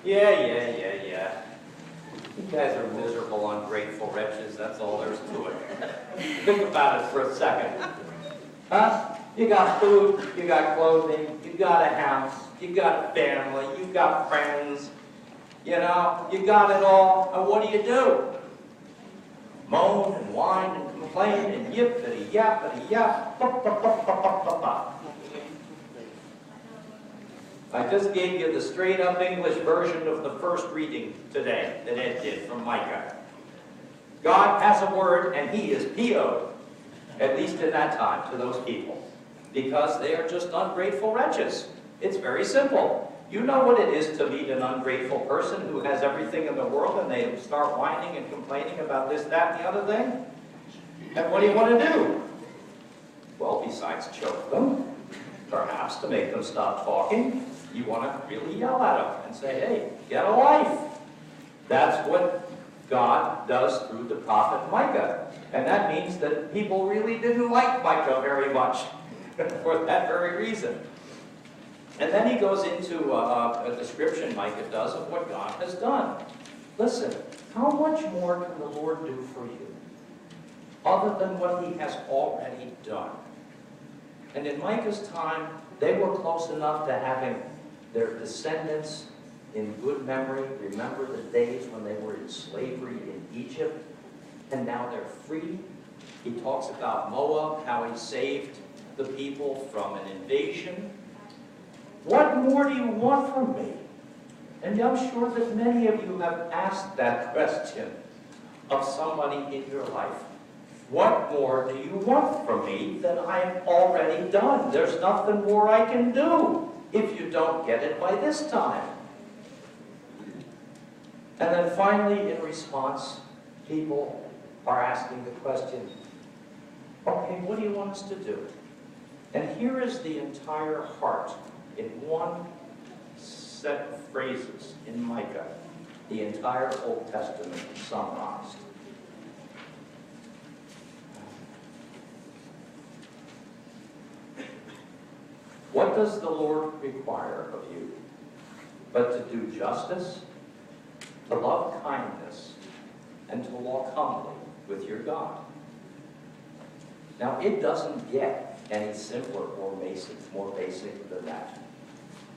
Yeah. You guys are miserable, ungrateful wretches. That's all there's to it. Think about it for a second. Huh? You got food, you got clothing, you got a house, you got a family, you got friends. You know, you got it all. And what do? Moan and whine and complain and yippity-yappity-yap. I just gave you the straight-up English version of the first reading today that Ed did from Micah. God has a word, and he is PO'd, at least in that time, to those people, because they are just ungrateful wretches. It's very simple. You know what it is to meet an ungrateful person who has everything in the world, and they start whining and complaining about this, that, and the other thing? And what do you want to do? Well, besides choke them, perhaps to make them stop talking, you want to really yell at them and say, hey, get a life. That's what God does through the prophet Micah. And that means that people really didn't like Micah very much for that very reason. And then he goes into a description, Micah does, of what God has done. Listen, how much more can the Lord do for you other than what he has already done? And in Micah's time, they were close enough to having their descendants in good memory remember the days when they were in slavery in Egypt, and now they're free. He talks about Moab, how he saved the people from an invasion. What more do you want from me? And I'm sure that many of you have asked that question of somebody in your life. What more do you want from me than I've already done? There's nothing more I can do if you don't get it by this time. And then finally, in response, people are asking the question, okay, what do you want us to do? And here is the entire heart in one set of phrases in Micah, the entire Old Testament summarized. What does the Lord require of you but to do justice, to love kindness, and to walk humbly with your God? Now, it doesn't get any simpler or more basic than that.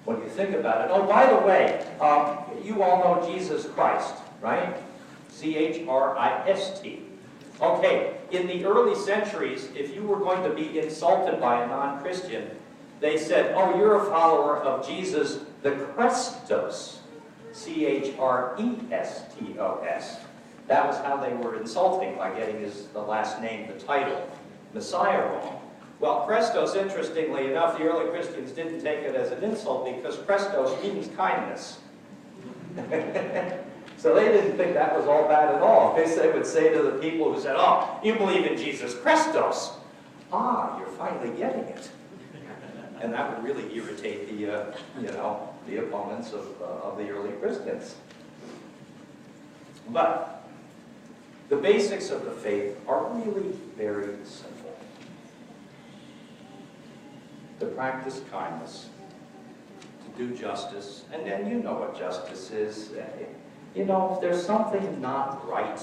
When you think about it, oh, by the way, you all know Jesus Christ, right? C-H-R-I-S-T. Okay, in the early centuries, if you were going to be insulted by a non-Christian, they said, oh, you're a follower of Jesus the Christos, C-H-R-E-S-T-O-S. That was how they were insulting by getting the last name, the title, Messiah, wrong. Well, Christos, interestingly enough, the early Christians didn't take it as an insult because Christos means kindness. So they didn't think that was all bad at all. They would say to the people who said, oh, you believe in Jesus Christos. Ah, you're finally getting it. And that would really irritate the opponents of the early Christians. But the basics of the faith are really very simple. To practice kindness, to do justice, and then you know what justice is. You know, if there's something not right,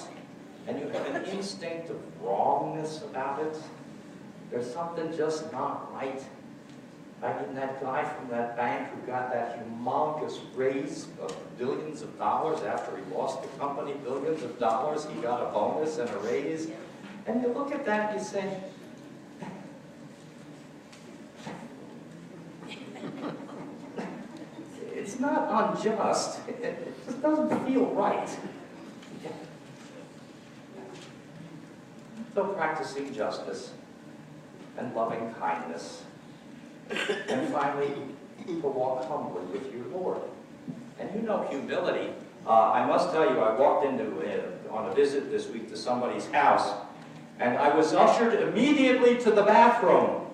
and you have an instinct of wrongness about it, there's something just not right. Like in that guy from that bank who got that humongous raise of billions of dollars after he lost the company, billions of dollars, he got a bonus and a raise. And you look at that and you say, it's not unjust. It just doesn't feel right. So practicing justice and loving kindness. And finally, to walk humbly with your Lord. And you know humility. I must tell you, I walked on a visit this week to somebody's house, and I was ushered immediately to the bathroom.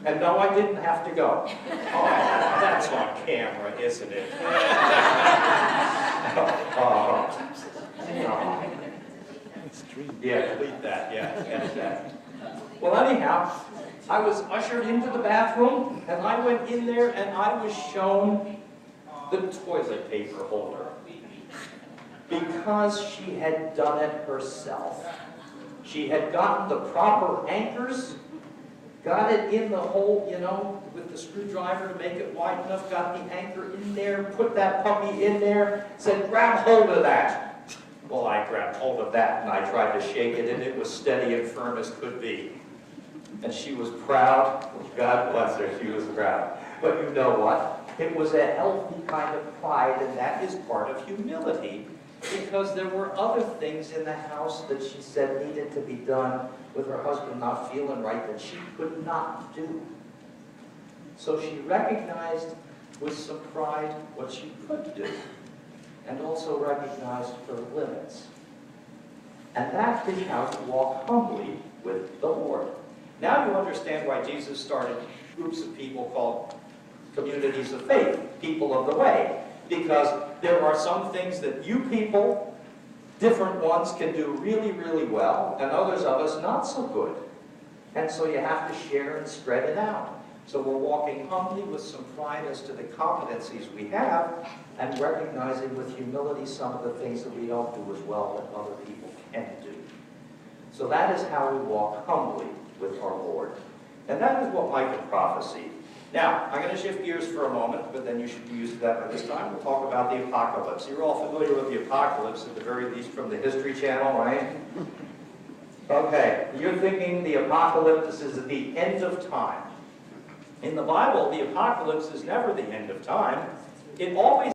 And no, I didn't have to go. Oh, that's on camera, isn't it? Yeah, delete that. Yeah, edit that. Well, anyhow, I was ushered into the bathroom, and I went in there, and I was shown the toilet paper holder. Because she had done it herself. She had gotten the proper anchors, got it in the hole, you know, with the screwdriver to make it wide enough, got the anchor in there, put that puppy in there, said, grab hold of that. Well, I grabbed hold of that and I tried to shake it, and it was steady and firm as could be. And she was proud. God bless her, she was proud. But you know what? It was a healthy kind of pride, and that is part of humility, because there were other things in the house that she said needed to be done with her husband not feeling right that she could not do. So she recognized with some pride what she could do, and also recognized her limits. And that is how to walk humbly with the Lord. Now you understand why Jesus started groups of people called communities of faith, people of the way. Because there are some things that you people, different ones, can do really, really well, and others of us not so good. And so you have to share and spread it out. So we're walking humbly with some pride as to the competencies we have, and recognizing with humility some of the things that we don't do as well that other people can do. So that is how we walk humbly with our Lord. And that is what Micah prophesied. Now, I'm going to shift gears for a moment, but then you should be used to that by this time. We'll talk about the apocalypse. You're all familiar with the apocalypse, at the very least from the History Channel, right? Okay, you're thinking the apocalypse is at the end of time. In the Bible, the apocalypse is never the end of time. It always